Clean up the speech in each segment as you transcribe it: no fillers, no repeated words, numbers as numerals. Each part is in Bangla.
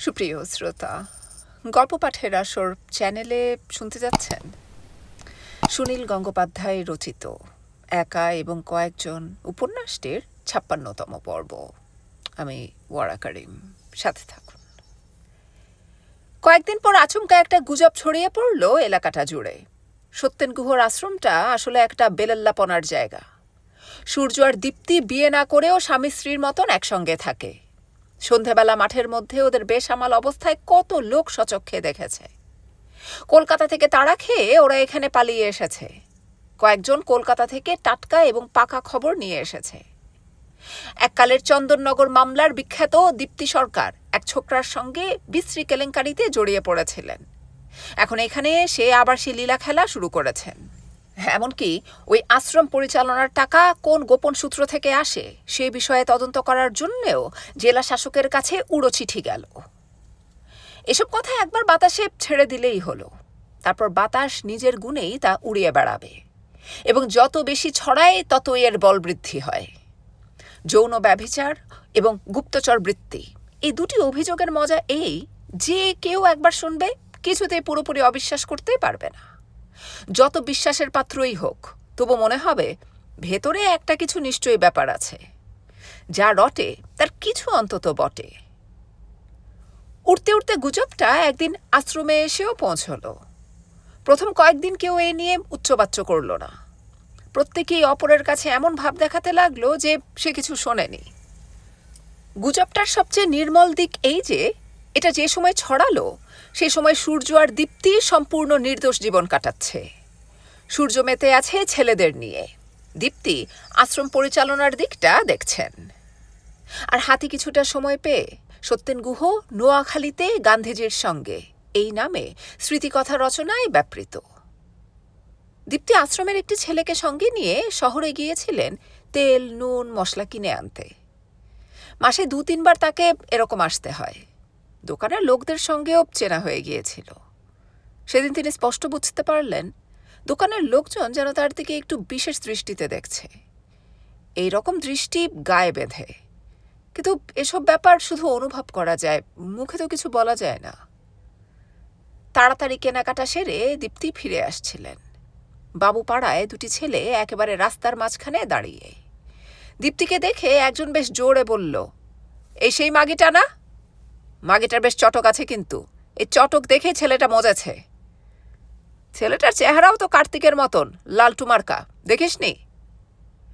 সুপ্রিয় শ্রোতা, গল্প পাঠের আসর চ্যানেলে শুনতে যাচ্ছেন সুনীল গঙ্গোপাধ্যায় রচিত একা এবং কয়েকজন উপন্যাসটির ৫৬তম পর্ব। আমি ওয়ারা করিম, সাথে থাকুন। কয়েকদিন পর আচমকা একটা গুজব ছড়িয়ে পড়ল এলাকাটা জুড়ে। সত্যেন গুহর আশ্রমটা আসলে একটা বেলাল্লাপনার জায়গা। সূর্য আর দীপ্তি বিয়ে না করেও স্বামী স্ত্রীর মতন একসঙ্গে থাকে। সন্ধেবেলা মাঠের মধ্যে ওদের বেসামাল অবস্থায় কত লোক সচক্ষে দেখেছে। কলকাতা থেকে তাড়া খেয়ে ওরা এখানে পালিয়ে এসেছে। কয়েকজন কলকাতা থেকে টাটকা এবং পাকা খবর নিয়ে এসেছে। এককালের চন্দননগর মামলার বিখ্যাত দীপ্তি সরকার এক ছোকরার সঙ্গে বিশ্রী কেলেঙ্কারিতে জড়িয়ে পড়েছিলেন। এখন এখানে সে আবার সে লীলা খেলা শুরু করেছেন। এমনকি ওই আশ্রম পরিচালনার টাকা কোন গোপন সূত্র থেকে আসে সে বিষয়ে তদন্ত করার জন্যেও জেলা শাসকের কাছে উড়ো চিঠি গেল। এসব কথা একবার বাতাসে ছেড়ে দিলেই হলো, তারপর বাতাস নিজের গুণেই তা উড়িয়ে বেড়াবে এবং যত বেশি ছড়ায় ততই এর বল বৃদ্ধি হয়। যৌন ব্যভিচার এবং গুপ্তচর বৃত্তি, এই দুটি অভিযোগের মজা এই যে কেউ একবার শুনবে কিছুতেই পুরোপুরি অবিশ্বাস করতেই পারবে না। যত বিশ্বাসের পাত্রই হোক, তবু মনে হবে ভেতরে একটা কিছু নিশ্চয়ই ব্যাপার আছে। যা রটে তার কিছু অন্তত বটে। উঠতে উঠতে গুজবটা একদিন আশ্রমে এসেও পৌঁছল। প্রথম কয়েকদিন কেউ এ নিয়ে উচ্চবাচ্য করল না। প্রত্যেকেই অপরের কাছে এমন ভাব দেখাতে লাগলো যে সে কিছু শোনেনি। গুজবটার সবচেয়ে নির্মল দিক এই যে এটা যে সময় ছড়ালো সে সময় সূর্য আর দীপ্তি সম্পূর্ণ নির্দোষ জীবন কাটাচ্ছে। সূর্য মেতে আছে ছেলেদের নিয়ে, দীপ্তি আশ্রম পরিচালনার দিকটা দেখছেন। আর হাতে কিছুটা সময় পেয়ে সত্যেন গুহ নোয়াখালীতে গান্ধীজির সঙ্গে এই নামে স্মৃতিকথা রচনায় ব্যাপৃত। দীপ্তি আশ্রমের একটি ছেলেকে সঙ্গে নিয়ে শহরে গিয়েছিলেন তেল নুন মশলা কিনে আনতে। মাসে ২-৩ বার তাকে এরকম আসতে হয়। দোকানের লোকদের সঙ্গেও চেনা হয়ে গিয়েছিল। সেদিন তিনি স্পষ্ট বুঝতে পারলেন দোকানের লোকজন যেন তার দিকে একটু বিশেষ দৃষ্টিতে দেখছে। এই রকম দৃষ্টি গায়ে বেঁধে, কিন্তু এসব ব্যাপার শুধু অনুভব করা যায়, মুখে তো কিছু বলা যায় না। তাড়াতাড়ি কেনাকাটা সেরে দীপ্তি ফিরে আসছিলেন। বাবু পাড়ায় দুটি ছেলে একেবারে রাস্তার মাঝখানে দাঁড়িয়ে। দীপ্তিকে দেখে একজন বেশ জোরে বলল, এই সেই মাগিটা না? মাগিটার বেশ চটক আছে, কিন্তু এই চটক দেখে ছেলেটা মজেছে। ছেলেটার চেহারাও তো কার্তিকের মতন লালটু মার্কা, দেখিসনি?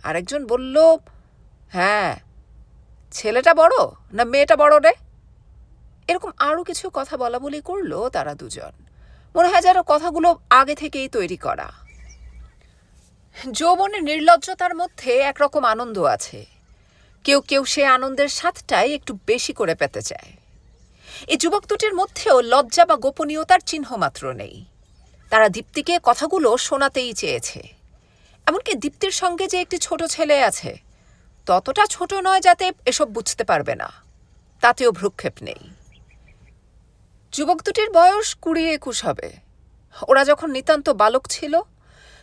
আরেকজন বলল, হ্যাঁ। ছেলেটা বড় না মেয়েটা বড় রে? এরকম আরও কিছু কথা বলা বলি করলো তারা দুজন। মনে হয় যেন কথাগুলো আগে থেকেই তৈরি করা। যৌবনের নির্লজ্জতার মধ্যে একরকম আনন্দ আছে। কেউ কেউ সে আনন্দের স্বাদটাই একটু বেশি করে পেতে চায়। এই যুবক দুটির মধ্যেও লজ্জা বা গোপনীয়তার চিহ্ন মাত্র নেই। তারা দীপ্তিকে কথাগুলো শোনাতেই চেয়েছে। এমনকি দীপ্তির সঙ্গে যে একটি ছোট ছেলে আছে, ততটা ছোট নয় যাতে এসব বুঝতে পারবে না, তাতেও ভ্রুক্ষেপ নেই। যুবক দুটির বয়স ২০-২১ হবে। ওরা যখন নিতান্ত বালক ছিল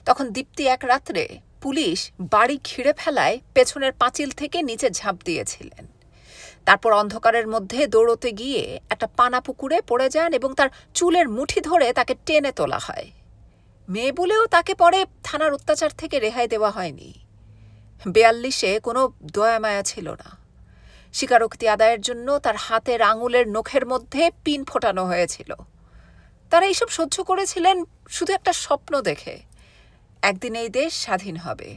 তখন দীপ্তি এক রাত্রে পুলিশ বাড়ি ঘিরে ফেলায় পেছনের পাঁচিল থেকে নিচে ঝাঁপ দিয়েছিলেন। তারপর অন্ধকারের মধ্যে দৌড়তে গিয়ে একটা পানা পুকুরে পড়ে যান এবং তার চুলের মুঠি ধরে তাকে টেনে তোলা হয়। মেয়ে বলেও তাকে পরে থানার অত্যাচার থেকে রেহাই দেওয়া হয়নি। ৪২-এ কোনো দয়া মায়া ছিল না। স্বীকারোক্তি আদায়ের জন্য তার হাতের আঙুলের নখের মধ্যে পিন ফোটানো হয়েছিল। তারা এইসব সহ্য করেছিলেন শুধু একটা স্বপ্ন দেখে, একদিন এই দেশ স্বাধীন হবে,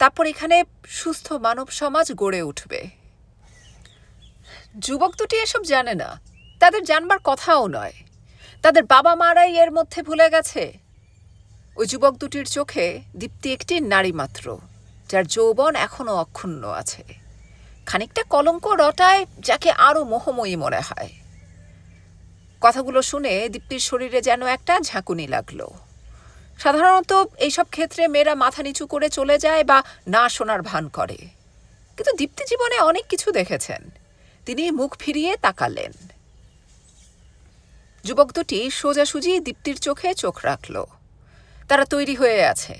তারপর এখানে সুস্থ মানব সমাজ গড়ে উঠবে। যুবক দুটি এসব জানে না, তাদের জানবার কথাও নয়। তাদের বাবা মারাই এর মধ্যে ভুলে গেছে। ওই যুবক দুটির চোখে দীপ্তি একটি নারী মাত্র, যার যৌবন এখনো অক্ষুণ্ণ আছে। খানিকটা কলঙ্ক রটায় যাকে আরো মোহময়ী মনে হয়। কথাগুলো শুনে দীপ্তির শরীরে যেন একটা ঝাঁকুনি লাগলো। সাধারণত এইসব ক্ষেত্রে মেয়েরা মাথা নিচু করে চলে যায় বা না শোনার ভান করে, কিন্তু দীপ্তি জীবনে অনেক কিছু দেখেছেন। তিনি মুখ ফিরিয়ে তাকালেন। যুবক দুটি সোজাসুজি দীপ্তির চোখে চোখ রাখল। তারা তৈরি হয়ে আছে।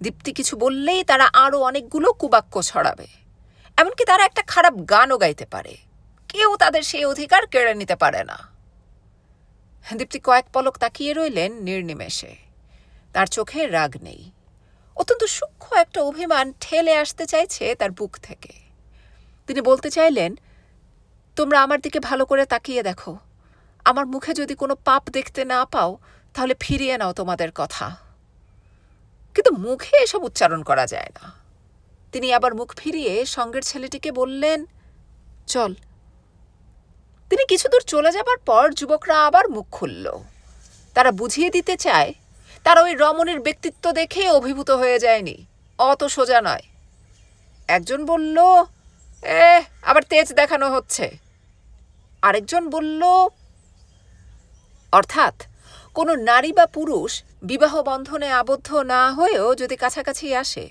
দীপ্তি কিছু বললেই তারা আরও অনেকগুলো কুবাক্য ছড়াবে। এমনকি তারা একটা খারাপ গানও গাইতে পারে। কেউ তাদের সেই অধিকার কেড়ে নিতে পারে না। দীপ্তি কয়েক পলক তাকিয়ে রইলেন নির্নিমেষে। তার চোখে রাগ নেই, অত্যন্ত সূক্ষ্ম একটা অভিমান ঠেলে আসতে চাইছে তার বুক থেকে। তিনি বলতে চাইলেন, তোমরা আমার দিকে ভালো করে তাকিয়ে দেখো, আমার মুখে যদি কোনো পাপ দেখতে না পাও তাহলে ফিরিয়ে নাও তোমাদের কথা। কিন্তু মুখে এসব উচ্চারণ করা যায় না। তিনি আবার মুখ ফিরিয়ে সঙ্গের ছেলেটিকে বললেন, চল। তিনি কিছুদূর চলে যাবার পর যুবকরা আবার মুখ খুলল। তারা বুঝিয়ে দিতে চায় তারা ওই রমণীর ব্যক্তিত্ব দেখে অভিভূত হয়ে যায়নি, অত সোজা নয়। একজন বলল, আবার তেজ দেখানো হচ্ছে। আরেকজন বলল, অর্থাৎ কোনো নারী বা পুরুষ বিবাহ বন্ধনে আবদ্ধ না হয়েও যদি কাছাকাছি আসে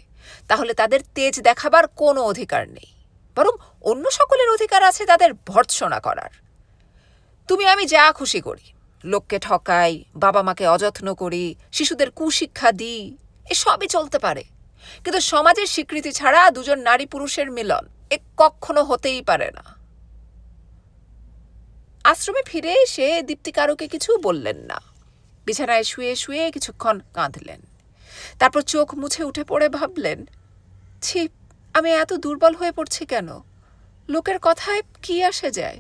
তাহলে তাদের তেজ দেখাবার কোনো অধিকার নেই, বরং অন্য সকলের অধিকার আছে তাদের ভর্ৎসনা করার। তুমি আমি যা খুশি করি, লোককে ঠকাই, বাবা মাকে অযত্ন করি, শিশুদের কুশিক্ষা দিই, এসবই চলতে পারে, কিন্তু সমাজের স্বীকৃতি ছাড়া দুজন নারী পুরুষের মিলন এ কখনো হতেই পারে না। আশ্রমে ফিরে এসে দীপ্তি কারুকে কিছু বললেন না। বিছানায় শুয়ে শুয়ে কিছুক্ষণ কাঁদলেন। তারপর চোখ মুছে উঠে পড়ে ভাবলেন, ছি, আমি এত দুর্বল হয়ে পড়ছি কেন? লোকের কথায় কি আসে যায়?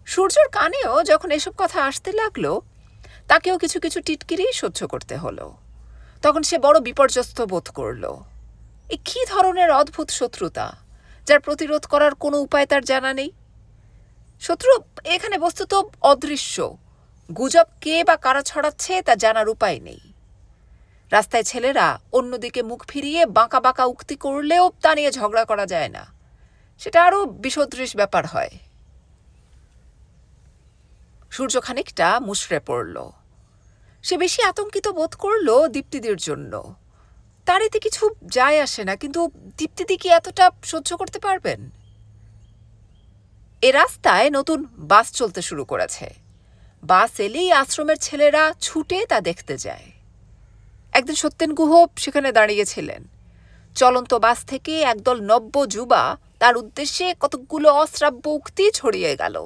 সূর্যর কানেও যখন এসব কথা আসতে লাগলো, তাকেও কিছু কিছু টিটকিরি সহ্য করতে হলো। তখন সে বড় বিপর্যস্ত বোধ করল। এ কি ধরনের অদ্ভুত শত্রুতা, যার প্রতিরোধ করার কোনো উপায় তার জানা নেই? শত্রু এখানে বস্তুত অদৃশ্য, গুজব কে বা কারা ছড়াচ্ছে তা জানার উপায় নেই। রাস্তায় ছেলেরা অন্যদিকে মুখ ফিরিয়ে বাঁকা বাঁকা উক্তি করলেও তা নিয়ে ঝগড়া করা যায় না, সেটা আরও বিষদৃশ ব্যাপার হয়। সূর্য খানিকটা মুষড়ে পড়ল। সে বেশি আতঙ্কিত বোধ করল দীপ্তিদির জন্য। তার এতে কিছু যায় আসে না, কিন্তু দীপ্তিদি কি এতটা সহ্য করতে পারবেন? এ রাস্তায় নতুন বাস চলতে শুরু করেছে। বাস এলেই আশ্রমের ছেলেরা ছুটে তা দেখতে যায়। একদিন সত্যেন গুহ সেখানে দাঁড়িয়েছিলেন। চলন্ত বাস থেকে একদল নব্য যুবা তার উদ্দেশ্যে কতকগুলো অশ্রাব্য উক্তি ছড়িয়ে গেল।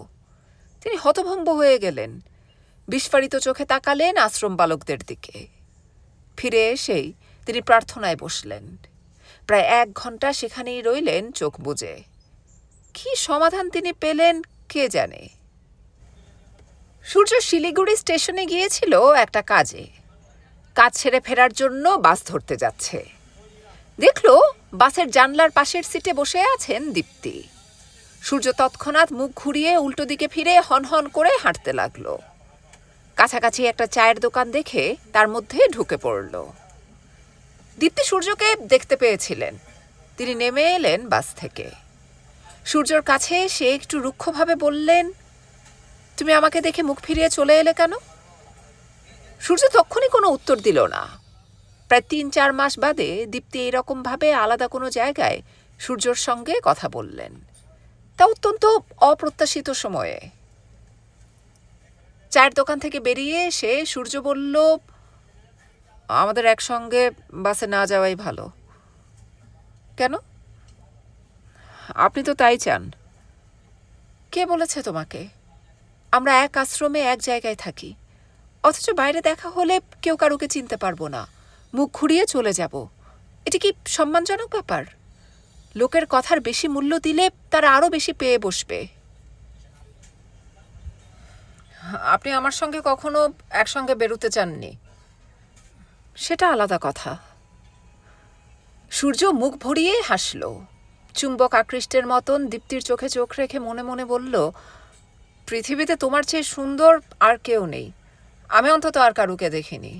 তিনি হতভম্ব হয়ে গেলেন। বিস্ফারিত চোখে তাকালেন আশ্রম বালকদের দিকে। ফিরে এসেই তিনি প্রার্থনায় বসলেন। প্রায় 1 ঘন্টা সেখানেই রইলেন চোখ বুজে। কি সমাধান তিনি পেলেন কে জানে। সূর্য শিলিগুড়ি স্টেশনে গিয়েছিল একটা কাজে। কাজ ছেড়ে ফেরার জন্য বাস ধরতে যাচ্ছে। দেখল বাসের জানলার পাশের সিটে বসে আছেন দীপ্তি। সূর্য তৎক্ষণাৎ মুখ ঘুরিয়ে উল্টো দিকে ফিরে হনহন করে হাঁটতে লাগলো। কাছাকাছি একটা চায়ের দোকান দেখে তার মধ্যে ঢুকে পড়ল। দীপ্তি সূর্যকে দেখতে পেয়েছিলেন। তিনি নেমে এলেন বাস থেকে। সূর্যর কাছে সে একটু রুক্ষভাবে বললেন, তুমি আমাকে দেখে মুখ ফিরিয়ে চলে এলে কেন? সূর্য তক্ষুনি কোনো উত্তর দিল না। প্রায় 3-4 মাস বাদে দীপ্তি এইরকমভাবে আলাদা কোনো জায়গায় সূর্যর সঙ্গে কথা বললেন, তা অত্যন্ত অপ্রত্যাশিত সময়ে। চায়ের দোকান থেকে বেরিয়ে এসে সূর্য বলল, আমাদের একসঙ্গে বাসে না যাওয়াই ভালো। কেন? আপনি তো তাই চান। কে বলেছে তোমাকে? আমরা এক আশ্রমে এক জায়গায় থাকি, অথচ বাইরে দেখা হলে কেউ কারুকে চিনতে পারবো না, মুখ ঘুরিয়ে চলে যাব। এটি কি সম্মানজনক ব্যাপার? লোকের কথার বেশি মূল্য দিলে তারা আরও বেশি পেয়ে বসবে। আপনি আমার সঙ্গে কখনো একসঙ্গে বেরোতে চাননি, সেটা আলাদা কথা। সূর্য মুখ ভরিয়ে হাসল। চুম্বক আকৃষ্টের মতন দীপ্তির চোখে চোখ রেখে মনে মনে বলল, পৃথিবীতে তোমার চেয়ে সুন্দর আর কেউ নেই। আমি অন্তত আর কারুকে দেখিনি।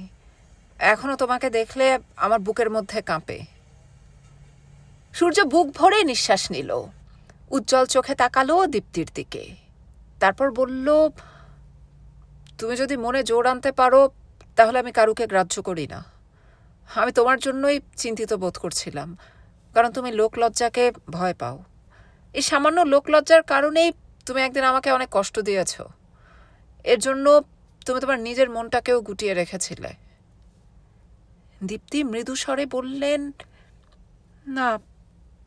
এখনো তোমাকে দেখলে আমার বুকের মধ্যে কাঁপে। সূর্য বুক ভরে নিঃশ্বাস নিল। উজ্জ্বল চোখে তাকালো দীপ্তির দিকে। তারপর বলল, তুমি যদি মনে জোর আনতে পারো তাহলে আমি কারুকে গ্রাহ্য করি না। আমি তোমার জন্যই চিন্তিত বোধ করছিলাম, কারণ তুমি লোকলজ্জাকে ভয় পাও। এই সামান্য লোকলজ্জার কারণেই তুমি একদিন আমাকে অনেক কষ্ট দিয়েছ। এর জন্য তুমি তোমার নিজের মনটাকেও গুটিয়ে রেখেছিলে। দীপ্তি মৃদু স্বরে বললেন, না,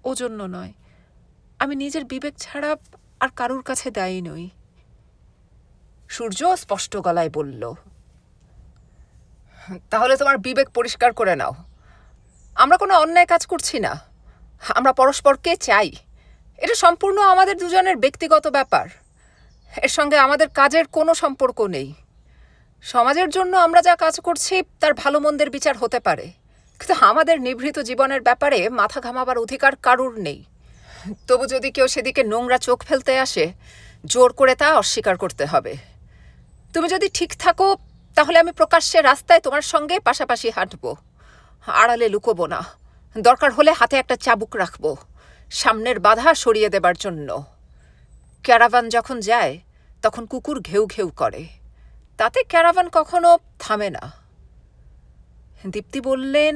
ও জন্য নয়। আমি নিজের বিবেক ছাড়া আর কারুর কাছে দায়ী নই। সূর্য স্পষ্ট গলায় বলল, তাহলে তোমার বিবেক পরিষ্কার করে নাও। আমরা কোনো অন্যায় কাজ করছি না, আমরা পরস্পরকে চাই। এটা সম্পূর্ণ আমাদের দুজনের ব্যক্তিগত ব্যাপার, এর সঙ্গে আমাদের কাজের কোনো সম্পর্ক নেই। সমাজের জন্য আমরা যা কাজ করছি তার ভালো মন্দের বিচার হতে পারে, কিন্তু আমাদের নিভৃত জীবনের ব্যাপারে মাথা ঘামাবার অধিকার কারুর নেই। তবু যদি কেউ সেদিকে নোংরা চোখ ফেলতে আসে, জোর করে তা অস্বীকার করতে হবে। তুমি যদি ঠিক থাকো তাহলে আমি প্রকাশ্যে রাস্তায় তোমার সঙ্গে পাশাপাশি হাঁটবো, আড়ালে লুকোবো না। দরকার হলে হাতে একটা চাবুক রাখবো, সামনের বাধা সরিয়ে দেবার জন্য। ক্যারাভান যখন যায় তখন কুকুর ঘেউ ঘেউ করে, তাতে ক্যারাভান কখনো থামে না। দীপ্তি বললেন,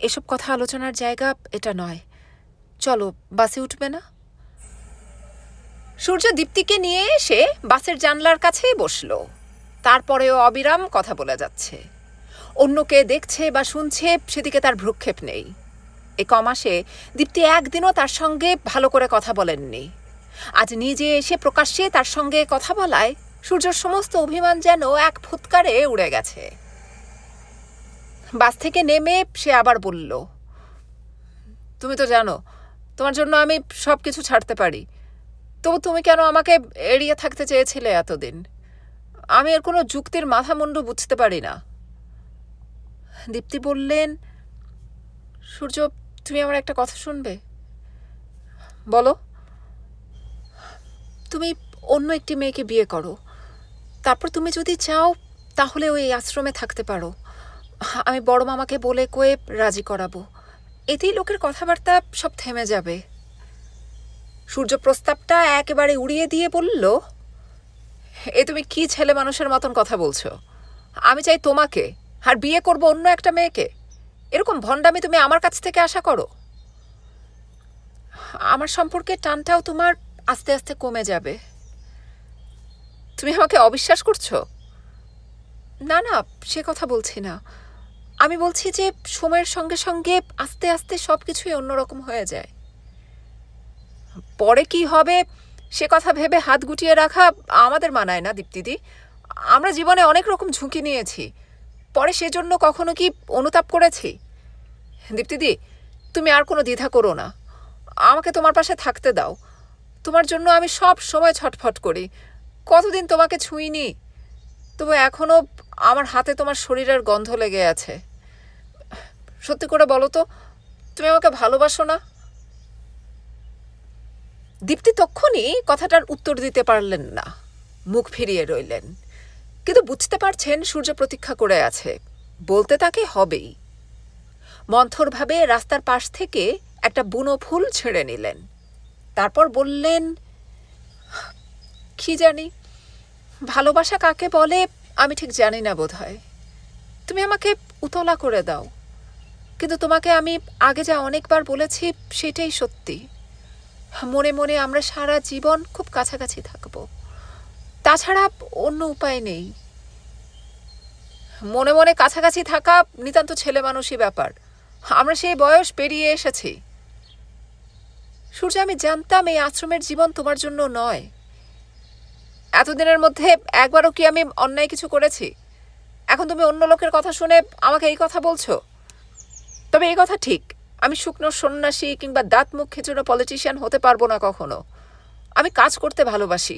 এসব কথা আলোচনার জায়গা এটা নয়, চলো বাসে উঠবে না? সূর্য দীপ্তিকে নিয়ে এসে বাসের জানলার কাছে বসল। তারপরেও অবিরাম কথা বলে যাচ্ছে। অন্যকে দেখছে বা শুনছে সেদিকে তার ভ্রুক্ষেপ নেই। এ কমাসে দীপ্তি একদিনও তার সঙ্গে ভালো করে কথা বলেননি। আজ নিজে এসে প্রকাশ্যে তার সঙ্গে কথা বলায় সূর্যর সমস্ত অভিমান যেন এক ফুৎকারে উড়ে গেছে। বাস থেকে নেমে সে আবার বলল, তুমি তো জানো তোমার জন্য আমি সব কিছু ছাড়তে পারি, তবু তুমি কেন আমাকে এড়িয়ে থাকতে চেয়েছিলে এতদিন? আমি এর কোনো যুক্তির মাথামুন্ডু বুঝতে পারি না। দীপ্তি বললেন, সূর্য তুমি আমার একটা কথা শুনবে? বলো। তুমি অন্য একটি মেয়েকে বিয়ে করো, তারপর তুমি যদি চাও তাহলে ওই আশ্রমে থাকতে পারো। আমি বড় মামাকে বলে কয়ে রাজি করাবো, এতেই লোকের কথাবার্তা সব থেমে যাবে। সূর্য প্রস্তাবটা একেবারে উড়িয়ে দিয়ে বলল, এ তুমি কি ছেলে মানুষের মতন কথা বলছো? আমি চাই তোমাকে, আর বিয়ে করব অন্য একটা মেয়েকে? এরকম ভণ্ডামি তুমি আমার কাছ থেকে আশা করো? আমার সম্পর্কে টানটাও তোমার আস্তে আস্তে কমে যাবে। তুমি আমাকে অবিশ্বাস করছো? না না, সে কথা বলছি না। আমি বলছি যে সময়ের সঙ্গে সঙ্গে আস্তে আস্তে সব কিছুই অন্যরকম হয়ে যায়। পরে কি হবে সে কথা ভেবে হাত গুটিয়ে রাখা আমাদের মানায় না দীপ্তিদি। আমরা জীবনে অনেক রকম ঝুঁকি নিয়েছি, পরে সেজন্য কখনো কি অনুতাপ করেছি? দীপ্তিদি, তুমি আর কোনো দ্বিধা করো না, আমাকে তোমার পাশে থাকতে দাও। তোমার জন্য আমি সব সময় ছটফট করি। কতদিন তোমাকে ছুঁইনি, তবু এখনো আমার হাতে তোমার শরীরের গন্ধ লেগে আছে। সত্যি করে বলো তো, তুমি আমাকে ভালোবাসো না? দীপ্তি তক্ষুনি কথাটার উত্তর দিতে পারলেন না, মুখ ফিরিয়ে রইলেন। কিন্তু বুঝতে পারছেন সূর্য প্রতীক্ষা করে আছে, বলতে তাকে হবেই। মন্থরভাবে রাস্তার পাশ থেকে একটা বুনো ফুল ছেড়ে নিলেন। তারপর বললেন, কি জানি, ভালোবাসা কাকে বলে আমি ঠিক জানি না বোধহয়। তুমি আমাকে উতলা করে দাও, কিন্তু তোমাকে আমি আগে যা অনেকবার বলেছি সেটাই সত্যি। মনে মনে আমরা সারা জীবন খুব কাছাকাছি থাকব, তাছাড়া অন্য উপায় নেই। মনে মনে কাছাকাছি থাকা নিতান্ত ছেলে মানুষই ব্যাপার, আমরা সেই বয়স পেরিয়ে এসেছি। সূর্য, আমি জানতাম এই আশ্রমের জীবন তোমার জন্য নয়। এতদিনের মধ্যে একবারও কি আমি অন্যায় কিছু করেছি? এখন তুমি অন্য লোকের কথা শুনে আমাকে এই কথা বলছো? তবে এই কথা ঠিক, আমি শুকনো সন্ন্যাসী কিংবা দাঁত মুখ খিচুড়ো পলিটিশিয়ান হতে পারবো না কখনো। আমি কাজ করতে ভালোবাসি,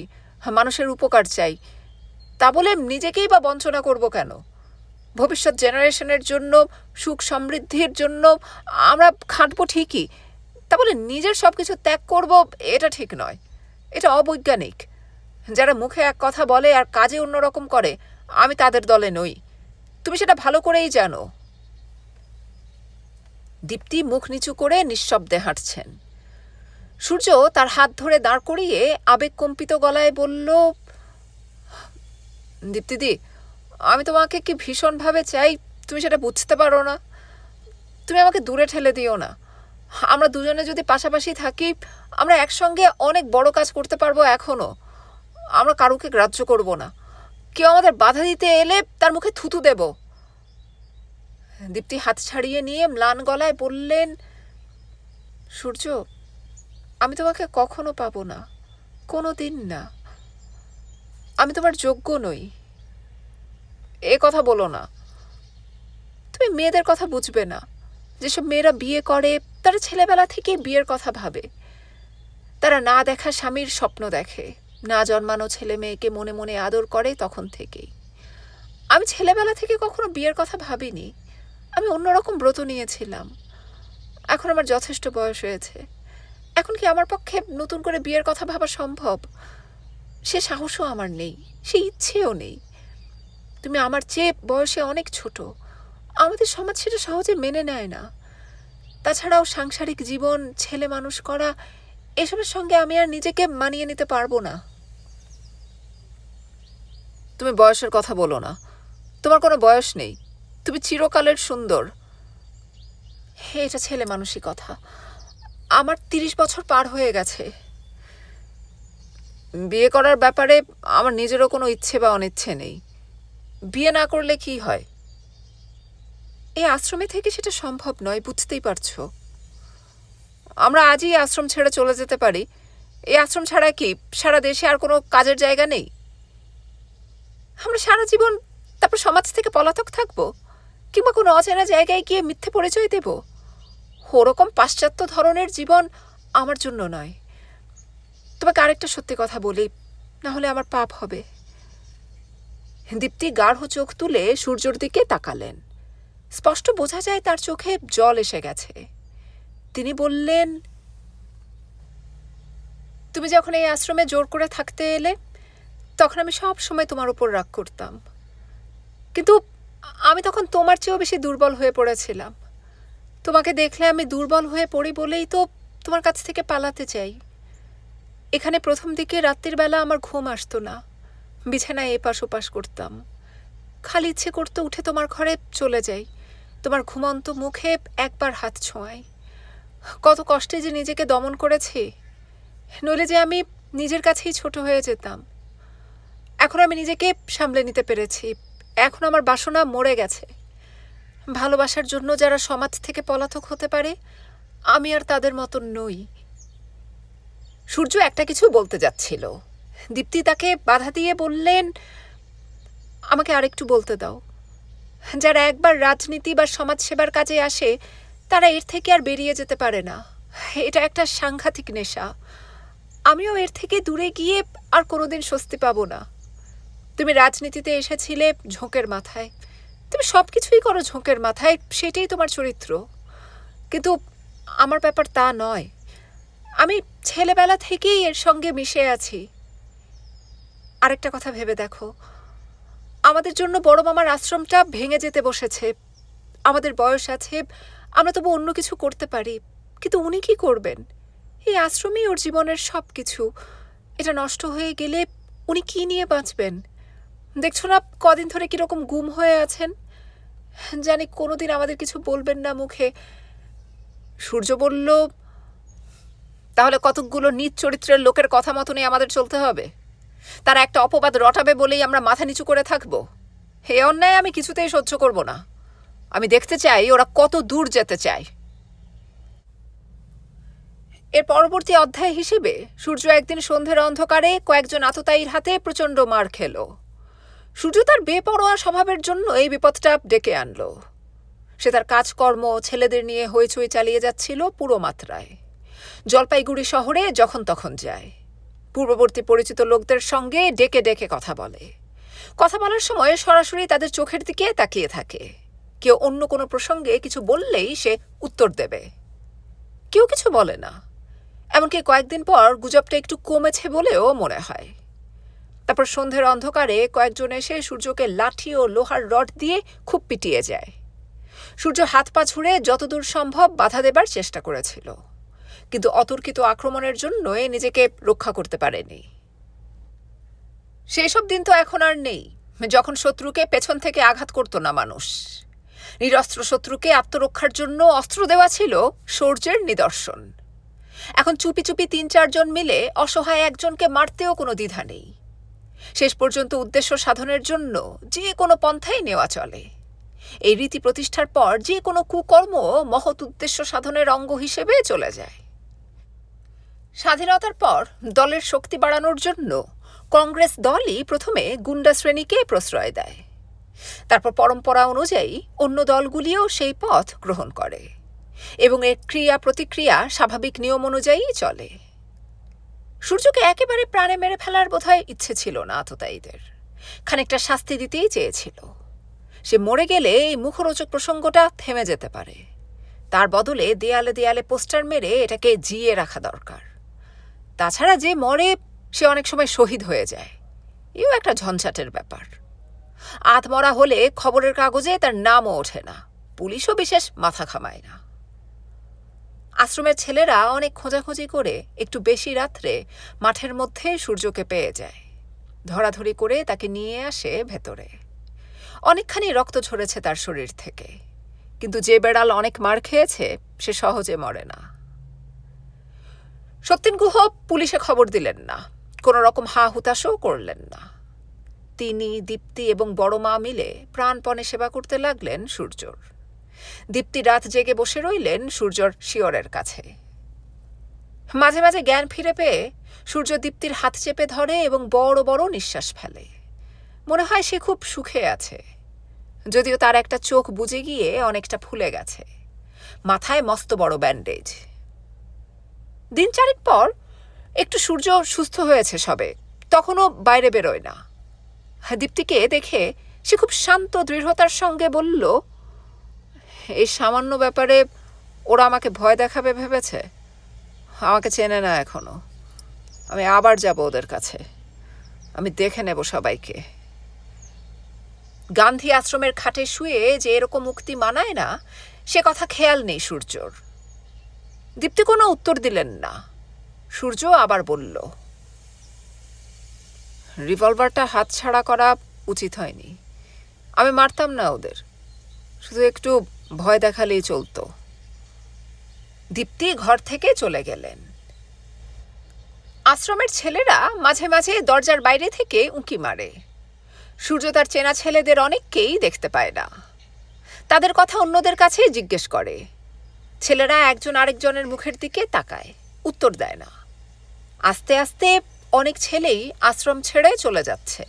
মানুষের উপকার চাই। তা বলে নিজেকেই বা বঞ্চনা করব কেন? ভবিষ্যৎ জেনারেশনের জন্য, সুখ সমৃদ্ধির জন্য আমরা খাটবো ঠিকই, তা বলে নিজের সব কিছু ত্যাগ করব এটা ঠিক নয়, এটা অবৈজ্ঞানিক। যারা মুখে এক কথা বলে আর কাজে অন্যরকম করে, আমি তাদের দলে নই। তুমি সেটা ভালো করেই জানো। দীপ্তি মুখ নিচু করে নিঃশব্দে হাঁটছেন। সূর্য তার হাত ধরে দাঁড় করিয়ে আবেগকম্পিত গলায় বলল, দীপ্তিদি, আমি তোমাকে কি ভীষণভাবে চাই তুমি সেটা বুঝতে পারো না। তুমি আমাকে দূরে ঠেলে দিও না। আমরা দুজনে যদি পাশাপাশি থাকি, আমরা একসঙ্গে অনেক বড় কাজ করতে পারবো। এখনো আমরা কারুকে গ্রাহ্য করব না। কেউ আমাদের বাধা দিতে এলে তার মুখে থুতু দেব। দীপ্তি হাত ছাড়িয়ে নিয়ে ম্লান গলায় বললেন, সূর্য, আমি তোমাকে কখনো পাবো না, কোনো দিন না। আমি তোমার যোগ্য নই। এ কথা বলো না। তুমি মেয়েদের কথা বুঝবে না। যেসব মেয়েরা বিয়ে করে তারা ছেলেবেলা থেকেই বিয়ের কথা ভাবে। তারা না দেখা স্বামীর স্বপ্ন দেখে, না জন্মানো ছেলে মেয়েকে মনে মনে আদর করে তখন থেকেই। আমি ছেলেবেলা থেকে কখনো বিয়ের কথা ভাবিনি। আমি অন্যরকম ব্রত নিয়েছিলাম। এখন আমার যথেষ্ট বয়স হয়েছে। এখন কি আমার পক্ষে নতুন করে বিয়ের কথা ভাবা সম্ভব? সে সাহসও আমার নেই, সে ইচ্ছেও নেই। তুমি আমার চেয়ে বয়সে অনেক ছোট। আমাদের সমাজ সেটা সহজে মেনে নেয় না। তাছাড়াও সাংসারিক জীবন, ছেলে মানুষ করা, এসবের সঙ্গে আমি আর নিজেকে মানিয়ে নিতে পারবো না। তুমি বয়সের কথা বলো না। তোমার কোনো বয়স নেই। তুমি চিরকালের সুন্দর। এটা ছেলে মানুষই কথা। আমার 30 বছর পার হয়ে গেছে। বিয়ে করার ব্যাপারে আমার নিজেরও কোনো ইচ্ছে বা অনিচ্ছে নেই। বিয়ে না করলে কি হয়? এই আশ্রমে থেকে সেটা সম্ভব নয়, বুঝতেই পারছো। আমরা আজই আশ্রম ছেড়ে চলে যেতে পারি। এই আশ্রম ছাড়া কি সারা দেশে আর কোনো কাজের জায়গা নেই? আমরা সারা জীবন তারপর সমাজ থেকে পলাতক থাকবো, কিংবা কোনো অচেনা জায়গায় গিয়ে মিথ্যে পরিচয় দেব? ওরকম পাশ্চাত্য ধরনের জীবন আমার জন্য নয়। তোমাকে আরেকটা সত্যি কথা বলি, না হলে আমার পাপ হবে। দীপ্তি গাঢ় চোখ তুলে সূর্যর দিকে তাকালেন। স্পষ্ট বোঝা যায় তার চোখে জল এসে গেছে। তিনি বললেন, তুমি যখন এই আশ্রমে জোর করে থাকতে এলে তখন আমি সব সময় তোমার উপর রাগ করতাম। কিন্তু আমি তখন তোমার চেয়েও বেশি দুর্বল হয়ে পড়েছিলাম। তোমাকে দেখলে আমি দুর্বল হয়ে পড়ি বলেই তো তোমার কাছ থেকে পালাতে চাই। এখানে প্রথম দিকে রাত্রির বেলা আমার ঘুম আসতো না। বিছানায় এপাশ ওপাশ করতাম। খালি ইচ্ছে করতে উঠে তোমার ঘরে চলে যাই, তোমার ঘুমন্ত মুখে একবার হাত ছোঁয়াই। কত কষ্টে যে নিজেকে দমন করেছি, নইলে যে আমি নিজের কাছেই ছোট হয়ে যেতাম। এখন আমি নিজেকে সামলে নিতে পেরেছি। এখন আমার বাসনা মরে গেছে। ভালোবাসার জন্য যারা সমাজ থেকে পলাতক হতে পারে, আমি আর তাদের মতন নই। সূর্য একটা কিছু বলতে যাচ্ছিল। দীপ্তি তাকে বাধা দিয়ে বললেন, আমাকে আরেকটু বলতে দাও। যারা একবার রাজনীতি বা সমাজসেবার কাজে আসে তারা এর থেকে আর বেরিয়ে যেতে পারে না। এটা একটা সাংঘাতিক নেশা। আমিও এর থেকে দূরে গিয়ে আর কোনোদিন স্বস্তি পাবো না। তুমি রাজনীতিতে এসেছিলে ঝোঁকের মাথায়। তুমি সব কিছুই করো ঝোঁকের মাথায়, সেটাই তোমার চরিত্র। কিন্তু আমার ব্যাপার তা নয়। আমি ছেলেবেলা থেকেই এর সঙ্গে মিশে আছি। আরেকটা কথা ভেবে দেখো, আমাদের জন্য বড় মামার আশ্রমটা ভেঙে যেতে বসেছে। আমাদের বয়স আছে, আমরা তবু অন্য কিছু করতে পারি, কিন্তু উনি কি করবেন? এই আশ্রমই ওর জীবনের সব কিছু। এটা নষ্ট হয়ে গেলে উনি কি নিয়ে বাঁচবেন? দেখছো না কদিন ধরে কিরকম গুম হয়ে আছেন। জানি কোনোদিন আমাদের কিছু বলবেন না মুখে। সূর্য বলল, তাহলে কতকগুলো নীচ চরিত্রের লোকের কথা মতনই আমাদের চলতে হবে? তারা একটা অপবাদ রটাবে বলেই আমরা মাথা নিচু করে থাকবো? হে অন্যায় আমি কিছুতেই সহ্য করব না। আমি দেখতে চাই ওরা কত দূর যেতে চায়। এর পরবর্তী অধ্যায় হিসেবে সূর্য একদিন সন্ধ্যের অন্ধকারে কয়েকজন আততায়ীর হাতে প্রচণ্ড মার খেল। সূর্য তার বেপরোয়া স্বভাবের জন্য এই বিপদটা ডেকে আনল। সে তার কাজকর্ম, ছেলেদের নিয়ে হইচই চালিয়ে যাচ্ছিল পুরো মাত্রায়। জলপাইগুড়ি শহরে যখন তখন যায়। পূর্ববর্তী পরিচিত লোকদের সঙ্গে ডেকে ডেকে কথা বলে। কথা বলার সময় সরাসরি তাদের চোখের দিকে তাকিয়ে থাকে। কেউ অন্য কোনো প্রসঙ্গে কিছু বললেই সে উত্তর দেবে। কেউ কিছু বলে না। এমনকি কয়েকদিন পর গুজবটা একটু কমেছে বলেও মনে হয়। তারপর সন্ধ্যের অন্ধকারে কয়েকজন এসে সূর্যকে লাঠি ও লোহার রড দিয়ে খুব পিটিয়ে যায়। সূর্য হাত পা ছুঁড়ে যতদূর সম্ভব বাধা দেবার চেষ্টা করেছিল, কিন্তু অতর্কিত আক্রমণের জন্যই নিজেকে রক্ষা করতে পারেনি। সেসব দিন তো এখন আর নেই, যখন শত্রুকে পেছন থেকে আঘাত করত না মানুষ। নিরস্ত্র শত্রুকে আত্মরক্ষার জন্য অস্ত্র দেওয়া ছিল শৌর্যের নিদর্শন। এখন চুপি চুপি ৩-৪ জন মিলে অসহায় একজনকে মারতেও কোনো দ্বিধা নেই। শেষ পর্যন্ত উদ্দেশ্য সাধনের জন্য যে কোনো পন্থাই নেওয়া চলে। এই রীতি প্রতিষ্ঠার পর যে কোনো কুকর্ম মহৎ উদ্দেশ্য সাধনের অঙ্গ হিসেবে চলে যায়। স্বাধীনতার পর দলের শক্তি বাড়ানোর জন্য কংগ্রেস দলই প্রথমে গুন্ডা শ্রেণীকে প্রশ্রয় দেয়। তারপর পরম্পরা অনুযায়ী অন্য দলগুলিও সেই পথ গ্রহণ করে এবং এর ক্রিয়া প্রতিক্রিয়া স্বাভাবিক নিয়ম অনুযায়ী চলে। সূর্যকে একেবারে প্রাণে মেরে ফেলার বোধহয় ইচ্ছে ছিল না আততায়ীদের, খানিকটা শাস্তি দিতেই চেয়েছিল। সে মরে গেলে এই মুখরোচক প্রসঙ্গটা থেমে যেতে পারে, তার বদলে দেয়ালে দেয়ালে পোস্টার মেরে এটাকে জিয়ে রাখা দরকার। তাছাড়া যে মরে সে অনেক সময় শহীদ হয়ে যায়, এও একটা ঝঞ্ঝাটের ব্যাপার। আধমরা হলে খবরের কাগজে তার নামও ওঠে না, পুলিশও বিশেষ মাথা ঘামায় না। আশ্রমের ছেলেরা অনেক খোঁজাখুঁজি করে একটু বেশি রাত্রে মাঠের মধ্যে সূর্যকে পেয়ে যায়, ধরাধরি করে তাকে নিয়ে আসে ভেতরে। অনেকখানি রক্ত ঝরেছে তার শরীর থেকে, কিন্তু যে বেড়াল অনেক মার খেয়েছে সে সহজে মরে না। সত্যেন গুহ পুলিশে খবর দিলেন না, কোনো রকম হা হুতাশও করলেন না। তিনি, দীপ্তি এবং বড় মা মিলে প্রাণপণে সেবা করতে লাগলেন সূর্যর। দীপ্তি রাত জেগে বসে রইলেন সূর্যর শিয়রের কাছে। মাঝে মাঝে জ্ঞান ফিরে পেয়ে সূর্য দীপ্তির হাত চেপে ধরে এবং বড় বড় নিঃশ্বাস ফেলে। মনে হয় সে খুব সুখে আছে, যদিও তার একটা চোখ বুজে গিয়ে অনেকটা ফুলে গেছে, মাথায় মস্ত বড় ব্যান্ডেজ। দিন চারেক পর একটু সূর্য সুস্থ হয়েছে সবে, তখনও বাইরে বেরোয় না। দীপ্তিকে দেখে সে খুব শান্ত দৃঢ়তার সঙ্গে বলল, এই সামান্য ব্যাপারে ওরা আমাকে ভয় দেখাবে ভেবেছে? আমাকে চেনে না এখনো। আমি আবার যাব ওদের কাছে, আমি দেখে নেব সবাইকে। গান্ধী আশ্রমের খাটে শুয়ে যে এরকম মুক্তি মানায় না, সে কথা খেয়াল নেই সূর্যর। দীপ্তি কোনো উত্তর দিলেন না। সূর্য আবার বলল, রিভলভারটা হাতছাড়া করা উচিত হয়নি। আমি মারতাম না ওদের, শুধু একটু ভয় দেখালেই চলতো। দীপ্তি ঘর থেকে চলে গেলেন। আশ্রমের ছেলেরা মাঝে মাঝে দরজার বাইরে থেকে উঁকি মারে। সূর্য তার চেনা ছেলেদের অনেককেই দেখতে পায় না, তাদের কথা অন্যদের কাছে জিজ্ঞেস করে। ছেলেরা একজন আরেকজনের মুখের দিকে তাকায়, উত্তর দেয় না। আস্তে আস্তে অনেক ছেলেই আশ্রম ছেড়ে চলে যাচ্ছে।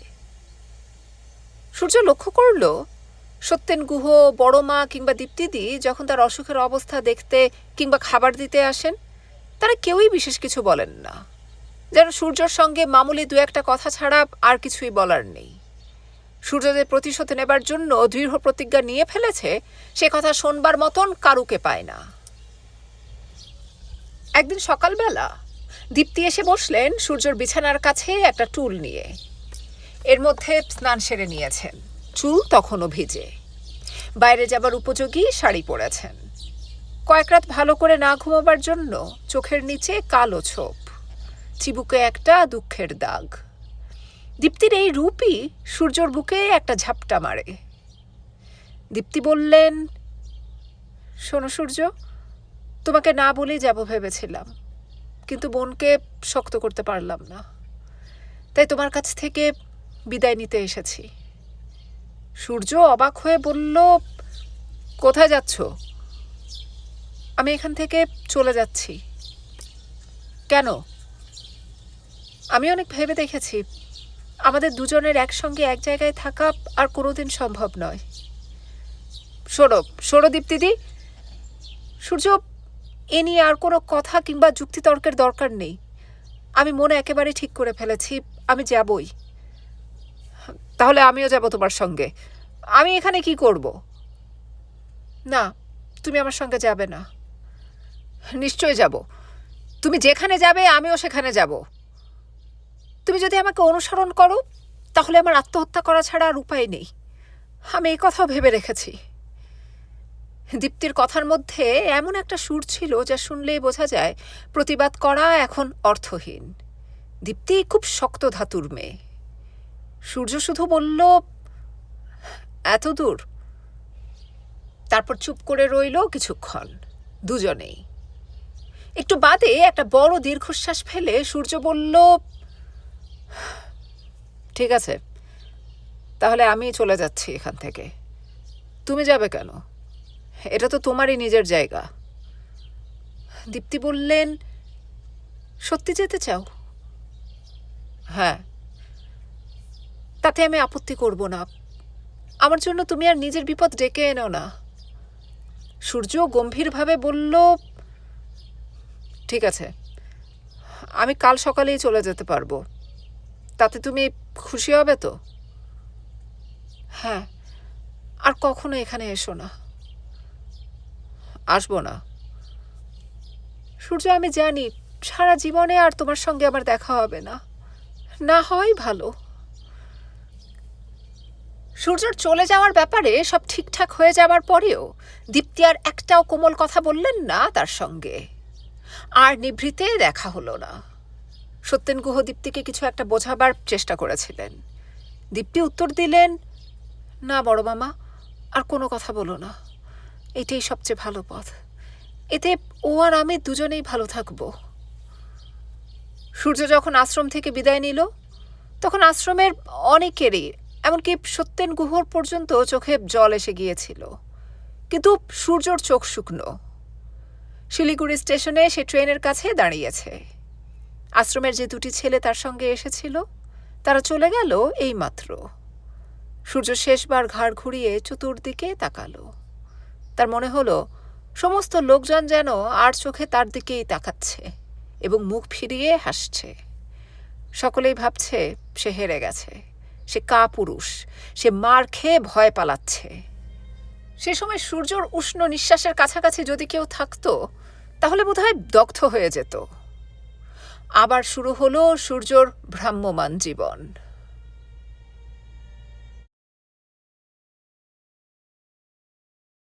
সূর্য লক্ষ্য করল, সত্যেন গুহ, বড় মা কিংবা দীপ্তিদি যখন তার অসুখের অবস্থা দেখতে কিংবা খাবার দিতে আসেন, তারা কেউই বিশেষ কিছু বলেন না, যেন সূর্যর সঙ্গে মামুলি দু একটা কথা ছাড়া আর কিছুই বলার নেই। সূর্যদের প্রতিশোধ নেবার জন্য দৃঢ় প্রতিজ্ঞা নিয়ে ফেলেছে, সে কথা শোনবার মতন কারুকে পায় না। একদিন সকালবেলা দীপ্তি এসে বসলেন সূর্যর বিছানার কাছে একটা টুল নিয়ে। এর মধ্যে স্নান সেরে নিয়েছেন, চুল তখনও ভিজে, বাইরে যাবার উপযোগী শাড়ি পরেছেন। কয়েক রাত ভালো করে না ঘুমাবার জন্য চোখের নিচে কালো ছোপ, চিবুকে একটা দুঃখের দাগ। দীপ্তির এই রূপই সূর্যর বুকে একটা ঝাপটা মারে। দীপ্তি বললেন, শোনো সূর্য, তোমাকে না বলেই যাব ভেবেছিলাম, কিন্তু বোনকে শক্ত করতে পারলাম না, তাই তোমার কাছ থেকে বিদায় নিতে এসেছি। সূর্য অবাক হয়ে বলল, কোথায় যাচ্ছ? আমি এখান থেকে চলে যাচ্ছি। কেন? আমি অনেক ভেবে দেখেছি, আমাদের দুজনের একসঙ্গে এক জায়গায় থাকা আর কোনোদিন সম্ভব নয়। সরো দীপ্তিদি। সূর্য, এ নিয়ে আর কোনো কথা কিংবা যুক্তিতর্কের দরকার নেই। আমি মনে একেবারে ঠিক করে ফেলেছি, আমি যাবই। তাহলে আমিও যাব তোমার সঙ্গে। আমি এখানে কি করব? না, তুমি আমার সঙ্গে যাবে না। নিশ্চয় যাব। তুমি যেখানে যাবে আমিও সেখানে যাব। তুমি যদি আমাকে অনুসরণ করো, তাহলে আমার আত্মহত্যা করা ছাড়া আর উপায় নেই। আমি এই কথাও ভেবে রেখেছি। দীপ্তির কথার মধ্যে এমন একটা সুর ছিল যা শুনলেই বোঝা যায় প্রতিবাদ করা এখন অর্থহীন। দীপ্তি খুব শক্ত ধাতুর মেয়ে। সূর্য শুধু বলল, এত দূর। তারপর চুপ করে রইল কিছুক্ষণ, দুজনেই। একটু বাদে একটা বড় দীর্ঘশ্বাস ফেলে সূর্য বলল, ঠিক আছে, তাহলে আমি চলে যাচ্ছি এখান থেকে। তুমি যাবে কেন? এটা তো তোমারই নিজের জায়গা। দীপ্তি বললেন, সত্যি যেতে চাও? হ্যাঁ। তাতে আমি আপত্তি করব না। আমার জন্য তুমি আর নিজের বিপদ ডেকে এনো না। সূর্য গম্ভীরভাবে বলল, ঠিক আছে, আমি কাল সকালেই চলে যেতে পারবো। তাতে তুমি খুশি হবে তো? হ্যাঁ, আর কখনো এখানে এসো না। আসবো না। সূর্য, আমি জানি সারা জীবনে আর তোমার সঙ্গে আমার দেখা হবে না, না হয় ভালো। সূর্যর চলে যাওয়ার ব্যাপারে সব ঠিকঠাক হয়ে যাবার পরেও দীপ্তি আর একটাও কোমল কথা বললেন না তার সঙ্গে। আর নিভৃতে দেখা হলো না। সত্যেন গুহ দীপ্তিকে কিছু একটা বোঝাবার চেষ্টা করেছিলেন। দীপ্তি উত্তর দিলেন, না বড় মামা, আর কোনো কথা বলো না। এটাই সবচেয়ে ভালো পথ। এতে ও আর আমি দুজনেই ভালো থাকব। সূর্য যখন আশ্রম থেকে বিদায় নিল, তখন আশ্রমের অনেকেরই, এমনকি সত্যেন গুহর পর্যন্ত চোখে জল এসে গিয়েছিল। কিন্তু সূর্যর চোখ শুকনো। শিলিগুড়ি স্টেশনে সে ট্রেনের কাছে দাঁড়িয়েছে। আশ্রমের যে দুটি ছেলে তার সঙ্গে এসেছিল, তারা চলে গেল এইমাত্র। সূর্য শেষবার ঘাড় ঘুরিয়ে চতুর্দিকে তাকালো। তার মনে হলো সমস্ত লোকজন যেন আর চোখে তার দিকেই তাকাচ্ছে এবং মুখ ফিরিয়ে হাসছে। সকলেই ভাবছে সে হেরে গেছে, সে কাপুরুষ, সে মার খেয়ে ভয় পালাচ্ছে। সে সময় সূর্যর উষ্ণ নিঃশ্বাসের কাছাকাছি যদি কেউ থাকতো, তাহলে বোধহয় দগ্ধ হয়ে যেত। আবার শুরু হলো সূর্যর ভ্রাম্যমান জীবন।